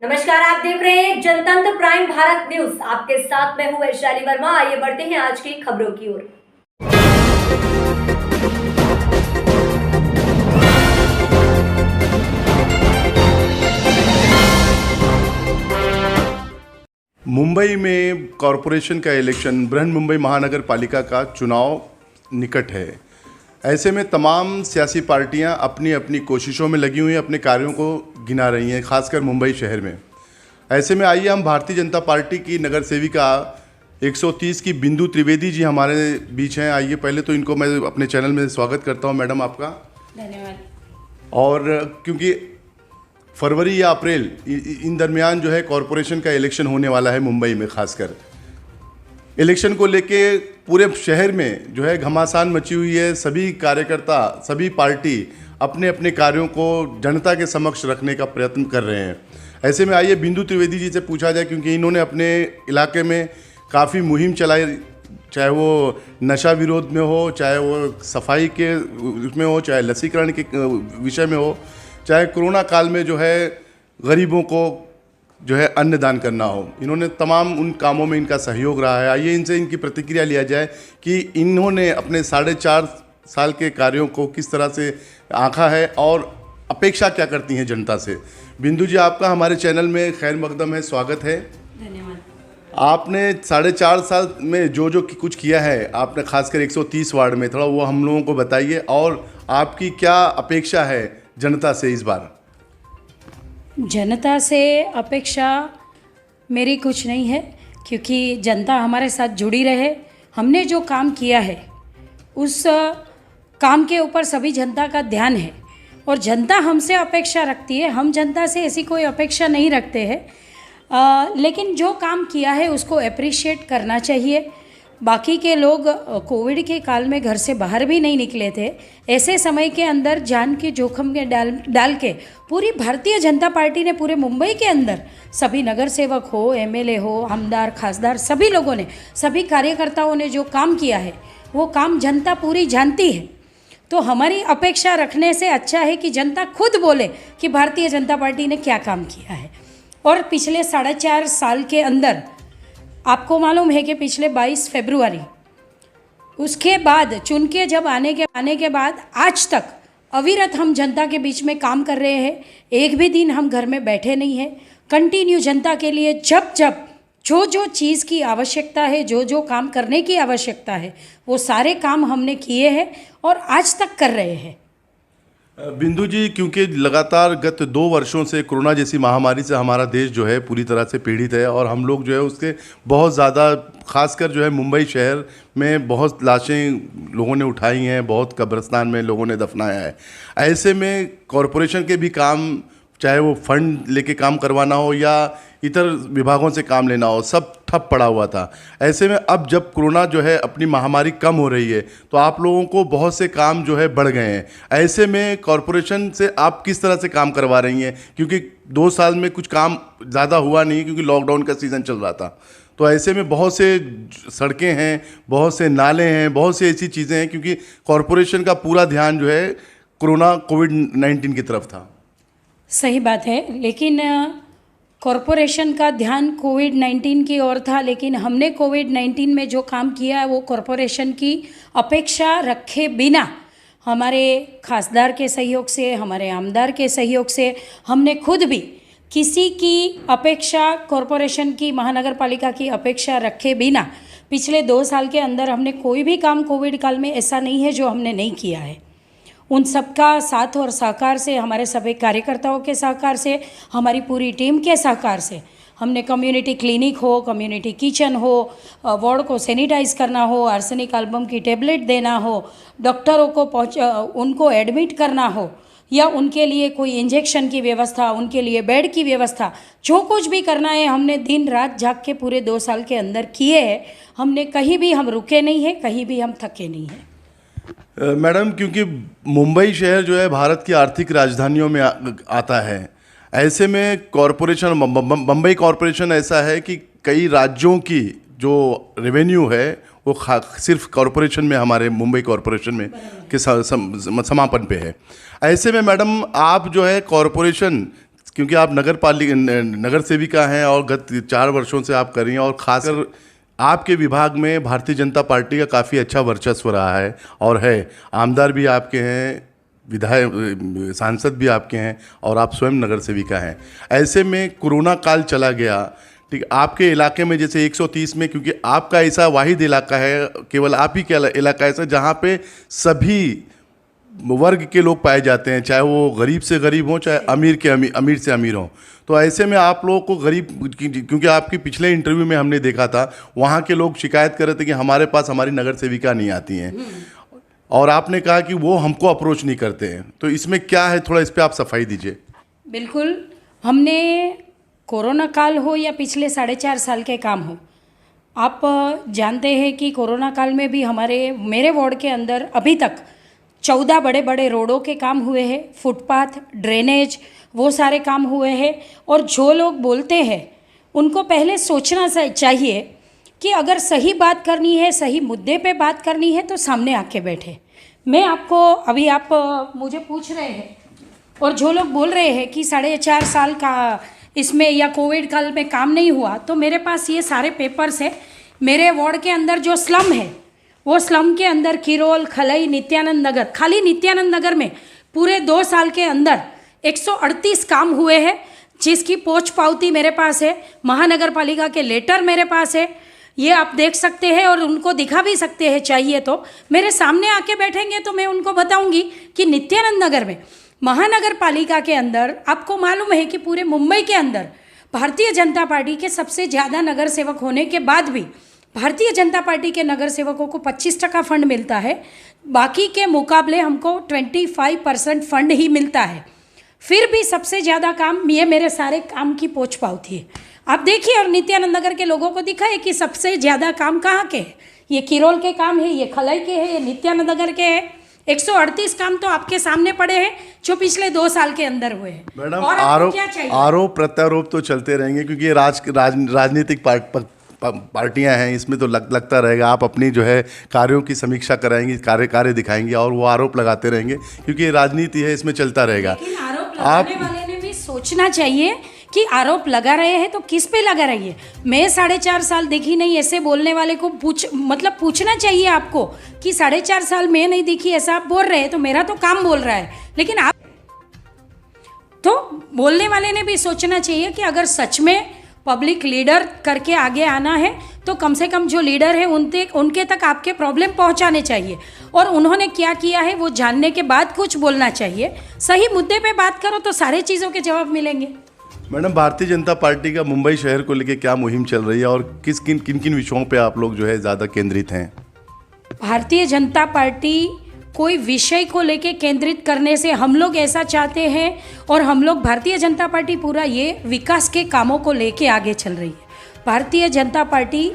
नमस्कार, आप देख रहे हैं जनतंत्र प्राइम भारत न्यूज। आपके साथ मैं हूं वैशाली वर्मा। आइए बढ़ते हैं आज की खबरों की ओर। मुंबई में कॉरपोरेशन का इलेक्शन, बृहन मुंबई महानगर पालिका का चुनाव निकट है। ऐसे में तमाम सियासी पार्टियां अपनी अपनी कोशिशों में लगी हुई हैं, अपने कार्यों को गिना रही हैं, खासकर मुंबई शहर में। ऐसे में आइए हम भारतीय जनता पार्टी की नगर सेविका 130 की बिंदु त्रिवेदी जी हमारे बीच हैं। आइए पहले तो इनको मैं अपने चैनल में स्वागत करता हूं। मैडम आपका धन्यवाद। और क्योंकि फरवरी या अप्रैल इन दरमियान जो है कॉरपोरेशन का इलेक्शन होने वाला है मुंबई में, खासकर इलेक्शन को लेके पूरे शहर में जो है घमासान मची हुई है। सभी कार्यकर्ता, सभी पार्टी अपने अपने कार्यों को जनता के समक्ष रखने का प्रयत्न कर रहे हैं। ऐसे में आइए बिंदु त्रिवेदी जी से पूछा जाए, क्योंकि इन्होंने अपने इलाके में काफ़ी मुहिम चलाई, चाहे वो नशा विरोध में हो, चाहे वो सफाई के उसमें हो, चाहे लसीकरण के विषय में हो, चाहे कोरोना काल में जो है गरीबों को जो है अन्न दान करना हो। इन्होंने तमाम उन कामों में इनका सहयोग रहा है। आइए इनसे इनकी प्रतिक्रिया लिया जाए कि इन्होंने अपने 4.5 साल के कार्यों को किस तरह से आंका है और अपेक्षा क्या करती हैं जनता से। बिंदु जी, आपका हमारे चैनल में खैर मकदम है, स्वागत है। धन्यवाद। आपने 4.5 साल में जो कुछ किया है, आपने खासकर 130 वार्ड में, थोड़ा वो हम लोगों को बताइए और आपकी क्या अपेक्षा है जनता से इस बार। जनता से अपेक्षा मेरी कुछ नहीं है, क्योंकि जनता हमारे साथ जुड़ी रहे। हमने जो काम किया है उस काम के ऊपर सभी जनता का ध्यान है और जनता हमसे अपेक्षा रखती है। हम जनता से ऐसी कोई अपेक्षा नहीं रखते हैं, लेकिन जो काम किया है उसको अप्रिशिएट करना चाहिए। बाकी के लोग कोविड के काल में घर से बाहर भी नहीं निकले थे। ऐसे समय के अंदर जान के जोखिम में डाल के पूरी भारतीय जनता पार्टी ने पूरे मुंबई के अंदर सभी नगर सेवक हो, एमएलए हो, आमदार, खासदार, सभी लोगों ने, सभी कार्यकर्ताओं ने जो काम किया है वो काम जनता पूरी जानती है। तो हमारी अपेक्षा रखने से अच्छा है कि जनता खुद बोले कि भारतीय जनता पार्टी ने क्या काम किया है। और पिछले 4.5 साल के अंदर आपको मालूम है कि पिछले 22 फरवरी उसके बाद चुन के जब आने के बाद आज तक अविरत हम जनता के बीच में काम कर रहे हैं। एक भी दिन हम घर में बैठे नहीं हैं। कंटिन्यू जनता के लिए जब जो चीज़ की आवश्यकता है, जो काम करने की आवश्यकता है, वो सारे काम हमने किए हैं और आज तक कर रहे हैं। बिंदु जी, क्योंकि लगातार गत 2 वर्षों से कोरोना जैसी महामारी से हमारा देश जो है पूरी तरह से पीड़ित है और हम लोग जो है उसके बहुत ज़्यादा, खासकर जो है मुंबई शहर में बहुत लाशें लोगों ने उठाई हैं, बहुत कब्रिस्तान में लोगों ने दफनाया है। ऐसे में कॉरपोरेशन के भी काम, चाहे वो फंड लेके काम करवाना हो या इतर विभागों से काम लेना हो, सब ठप पड़ा हुआ था। ऐसे में अब जब कोरोना जो है अपनी महामारी कम हो रही है तो आप लोगों को बहुत से काम जो है बढ़ गए हैं। ऐसे में कॉरपोरेशन से आप किस तरह से काम करवा रही हैं, क्योंकि 2 साल में कुछ काम ज़्यादा हुआ नहीं क्योंकि लॉकडाउन का सीज़न चल रहा था। तो ऐसे में बहुत से सड़कें हैं, बहुत से नाले हैं, बहुत सी ऐसी चीज़ें हैं, क्योंकि कॉरपोरेशन का पूरा ध्यान जो है कोविड-19 की तरफ था। सही बात है, लेकिन कॉरपोरेशन का ध्यान कोविड-19 की ओर था, लेकिन हमने कोविड-19 में जो काम किया है वो कॉरपोरेशन की अपेक्षा रखे बिना, हमारे खासदार के सहयोग से, हमारे आमदार के सहयोग से, हमने खुद भी किसी की अपेक्षा, कॉरपोरेशन की, महानगर पालिका की अपेक्षा रखे बिना पिछले 2 साल के अंदर हमने कोई भी काम कोविड काल में ऐसा नहीं है जो हमने नहीं किया है। उन सबका साथ और सहकार से, हमारे सभी कार्यकर्ताओं के सहकार से, हमारी पूरी टीम के सहकार से हमने कम्युनिटी क्लिनिक हो, कम्युनिटी किचन हो, वार्ड को सैनिटाइज करना हो, आर्सेनिक एल्बम की टेबलेट देना हो, डॉक्टरों को उनको एडमिट करना हो या उनके लिए कोई इंजेक्शन की व्यवस्था, उनके लिए बेड की व्यवस्था, जो कुछ भी करना है हमने दिन रात जाग के पूरे 2 साल के अंदर किए हैं। हमने कहीं भी हम रुके नहीं हैं, कहीं भी हम थके नहीं हैं। मैडम, क्योंकि मुंबई शहर जो है भारत की आर्थिक राजधानियों में आता है। ऐसे में कॉरपोरेशन, बम्बई कॉरपोरेशन ऐसा है कि कई राज्यों की जो रेवेन्यू है वो सिर्फ कॉरपोरेशन में, हमारे मुंबई कॉरपोरेशन में के समापन पे है। ऐसे में मैडम, आप जो है कॉरपोरेशन क्योंकि आप नगर सेविका हैं और गत 4 वर्षों से आप कर रही हैं, और खासकर आपके विभाग में भारतीय जनता पार्टी का काफ़ी अच्छा वर्चस्व रहा है और है। आमदार भी आपके हैं, विधायक सांसद भी आपके हैं, और आप स्वयं नगर सेविका हैं। ऐसे में कोरोना काल चला गया, ठीक, आपके इलाके में जैसे 130 में, क्योंकि आपका ऐसा वाहिद इलाका है, केवल आप ही का इलाका ऐसा जहाँ पे सभी वर्ग के लोग पाए जाते हैं, चाहे वो गरीब से गरीब हो, चाहे अमीर से अमीर हो। तो ऐसे में आप लोगों को गरीब, क्योंकि आपकी पिछले इंटरव्यू में हमने देखा था, वहाँ के लोग शिकायत कर रहे थे कि हमारे पास हमारी नगर सेविका नहीं आती हैं, और आपने कहा कि वो हमको अप्रोच नहीं करते हैं। तो इसमें क्या है, थोड़ा इस पर आप सफाई दीजिए। बिल्कुल, हमने कोरोना काल हो या पिछले 4.5 साल के काम हो, आप जानते हैं कि कोरोना काल में भी मेरे वार्ड के अंदर अभी तक 14 बड़े बड़े रोडों के काम हुए हैं, फुटपाथ, ड्रेनेज, वो सारे काम हुए हैं। और जो लोग बोलते हैं उनको पहले सोचना चाहिए कि अगर सही बात करनी है, सही मुद्दे पे बात करनी है तो सामने आके बैठे। मैं आपको अभी आप मुझे पूछ रहे हैं, और जो लोग बोल रहे हैं कि 4.5 साल का इसमें या कोविड काल में काम नहीं हुआ, तो मेरे पास ये सारे पेपर्स हैं। मेरे वार्ड के अंदर जो स्लम है, वो स्लम के अंदर किरोल, खलई, नित्यानंद नगर, खाली नित्यानंद नगर में पूरे 2 साल के अंदर 138 काम हुए हैं, जिसकी पोच पावती मेरे पास है, महानगर पालिका के लेटर मेरे पास है। ये आप देख सकते हैं और उनको दिखा भी सकते हैं, चाहिए तो मेरे सामने आके बैठेंगे तो मैं उनको बताऊंगी कि नित्यानंद नगर में महानगर पालिका के अंदर, आपको मालूम है कि पूरे मुंबई के अंदर भारतीय जनता पार्टी के सबसे ज़्यादा नगर सेवक होने के बाद भी भारतीय जनता पार्टी के नगर सेवकों को 25% फंड मिलता है, बाकी के मुकाबले हमको 25% फंड ही मिलता है। फिर भी सबसे ज़्यादा काम, ये मेरे सारे काम की पोच पावती है, आप देखिए। और नित्यानंद नगर के लोगों को दिखाए कि सबसे ज़्यादा काम कहाँ के है। ये किरोल के काम है, ये खलाई के है, ये नित्यानंद नगर के है। 138 काम तो आपके सामने पड़े हैं जो पिछले 2 साल के अंदर हुए हैं। मैडम, और आरोप प्रत्यारोप तो चलते रहेंगे, क्योंकि ये राजनीतिक पार्टियां हैं, इसमें तो लगता रहेगा। आप अपनी जो है कार्यों की समीक्षा कराएंगी, कार्य दिखाएंगी, और वो आरोप लगाते रहेंगे, क्योंकि ये राजनीति है, इसमें चलता रहेगा। लेकिन आरोप लगाने वाले ने भी सोचना चाहिए कि आरोप लगा रहे हैं तो किस पे लगा रही है। मैं 4.5 साल देखी नहीं, ऐसे बोलने वाले को पूछना चाहिए आपको कि 4.5 साल मैं नहीं देखी, ऐसा आप बोल रहे हैं, तो मेरा तो काम बोल रहा है। लेकिन आप तो बोलने वाले ने भी सोचना चाहिए कि अगर सच में पब्लिक लीडर करके आगे आना है तो कम से कम जो लीडर है उनके तक आपके प्रॉब्लम पहुंचाने चाहिए, और उन्होंने क्या किया है वो जानने के बाद कुछ बोलना चाहिए। सही मुद्दे पे बात करो तो सारे चीज़ों के जवाब मिलेंगे। मैडम, भारतीय जनता पार्टी का मुंबई शहर को लेकर क्या मुहिम चल रही है, और किन किन विषयों पे आप लोग जो है ज़्यादा केंद्रित हैं? भारतीय जनता पार्टी कोई विषय को लेके केंद्रित करने से, हम लोग ऐसा चाहते हैं, और हम लोग भारतीय जनता पार्टी पूरा ये विकास के कामों को लेके आगे चल रही है। भारतीय जनता पार्टी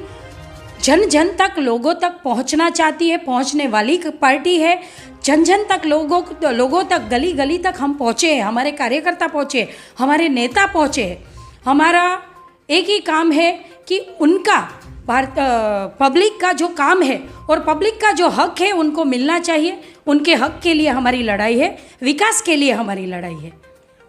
जन जन तक, लोगों तक पहुंचना चाहती है, पहुंचने वाली पार्टी है। जन जन तक, लोगों तक, गली गली तक हम पहुँचे हैं, हमारे कार्यकर्ता पहुँचे, हमारे नेता पहुँचे। हमारा एक ही काम है कि उनका पब्लिक का जो काम है और पब्लिक का जो हक है उनको मिलना चाहिए। उनके हक के लिए हमारी लड़ाई है, विकास के लिए हमारी लड़ाई है।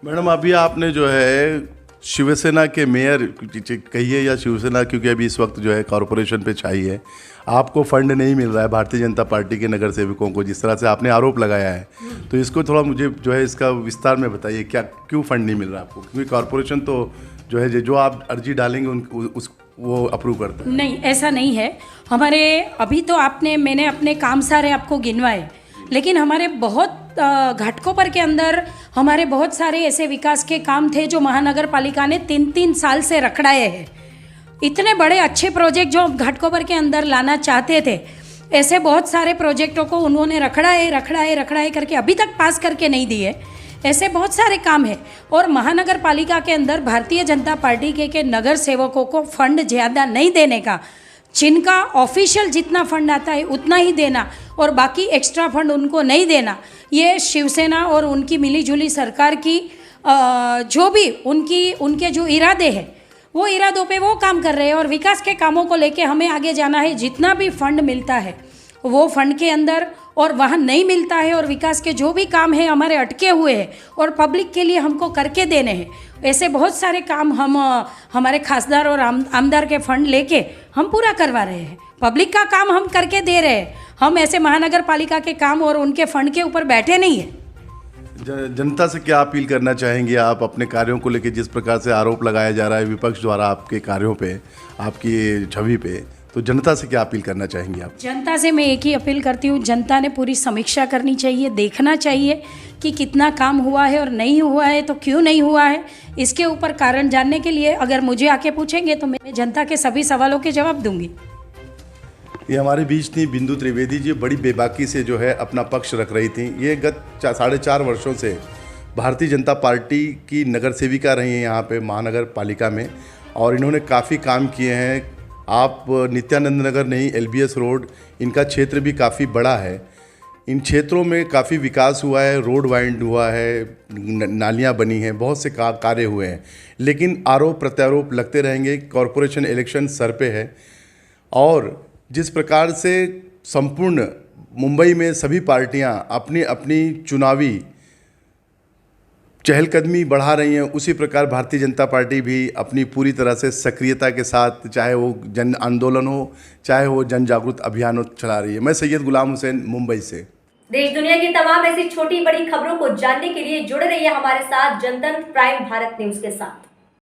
मैडम, अभी आपने जो है शिवसेना के मेयर कहिए या शिवसेना, क्योंकि अभी इस वक्त जो है कॉरपोरेशन पे छाई है, आपको फंड नहीं मिल रहा है भारतीय जनता पार्टी के नगर सेवकों को, जिस तरह से आपने आरोप लगाया है, तो इसको थोड़ा मुझे जो है इसका विस्तार में बताइए, क्यों फंड नहीं मिल रहा आपको? क्योंकि कॉरपोरेशन तो जो है जो आप अर्जी डालेंगे वो अप्रूव करता है। नहीं, ऐसा नहीं है। हमारे अभी तो मैंने अपने काम सारे आपको गिनवाए, लेकिन हमारे बहुत घाटकोपर के अंदर हमारे बहुत सारे ऐसे विकास के काम थे जो महानगर पालिका ने 3-3 साल से रखड़ाए हैं। इतने बड़े अच्छे प्रोजेक्ट जो घाटकोपर के अंदर लाना चाहते थे, ऐसे बहुत सारे प्रोजेक्टों को उन्होंने रखड़ाए करके अभी तक पास करके नहीं दिए। ऐसे बहुत सारे काम है, और महानगर पालिका के अंदर भारतीय जनता पार्टी के नगर सेवकों को फंड ज़्यादा नहीं देने का, जिनका ऑफिशियल जितना फंड आता है उतना ही देना, और बाकी एक्स्ट्रा फंड उनको नहीं देना। ये शिवसेना और उनकी मिलीजुली सरकार की जो भी उनके जो इरादे हैं, वो इरादों पे वो काम कर रहे हैं। और विकास के कामों को लेके हमें आगे जाना है। जितना भी फंड मिलता है वो फंड के अंदर और वहाँ नहीं मिलता है, और विकास के जो भी काम है हमारे अटके हुए हैं और पब्लिक के लिए हमको करके देने हैं, ऐसे बहुत सारे काम हम हमारे खासदार और आमदार के फंड लेके हम पूरा करवा रहे हैं। पब्लिक का काम हम करके दे रहे हैं, हम ऐसे महानगर पालिका के काम और उनके फंड के ऊपर बैठे नहीं हैं। जनता से क्या अपील करना चाहेंगे आप अपने कार्यों को लेकर? जिस प्रकार से आरोप लगाया जा रहा है विपक्ष द्वारा आपके कार्यों पे, आपकी छवि पे, तो जनता से क्या अपील करना चाहेंगे आप? जनता से मैं एक ही अपील करती हूँ, जनता ने पूरी समीक्षा करनी चाहिए, देखना चाहिए कि कितना काम हुआ है और नहीं हुआ है तो क्यों नहीं हुआ है। इसके ऊपर कारण जानने के लिए अगर मुझे आके पूछेंगे तो मैं जनता के सभी सवालों के जवाब दूंगी। ये हमारे बीच थी बिंदु त्रिवेदी जी, बड़ी बेबाकी से जो है अपना पक्ष रख रही थी। ये गत 4.5 वर्षों से भारतीय जनता पार्टी की नगर सेविका रही हैं यहाँ पे महानगर पालिका में, और इन्होंने काफ़ी काम किए हैं। आप नित्यानंद नगर नहीं, LBS रोड, इनका क्षेत्र भी काफ़ी बड़ा है। इन क्षेत्रों में काफ़ी विकास हुआ है, रोड वाइंड हुआ है, नालियाँ बनी हैं, बहुत से कार्य हुए हैं, लेकिन आरोप प्रत्यारोप लगते रहेंगे। कॉरपोरेशन इलेक्शन सर पे है, और जिस प्रकार से संपूर्ण मुंबई में सभी पार्टियां अपनी अपनी चुनावी चहलकदमी बढ़ा रही हैं, उसी प्रकार भारतीय जनता पार्टी भी अपनी पूरी तरह से सक्रियता के साथ, चाहे वो जन आंदोलन हो, चाहे वो जन जागरूक अभियान हो, चला रही है। मैं सैयद गुलाम हुसैन, मुंबई से। देश दुनिया की तमाम ऐसी छोटी बड़ी खबरों को जानने के लिए जुड़े रहिए हमारे साथ जनतंत्र प्राइम भारत न्यूज के साथ।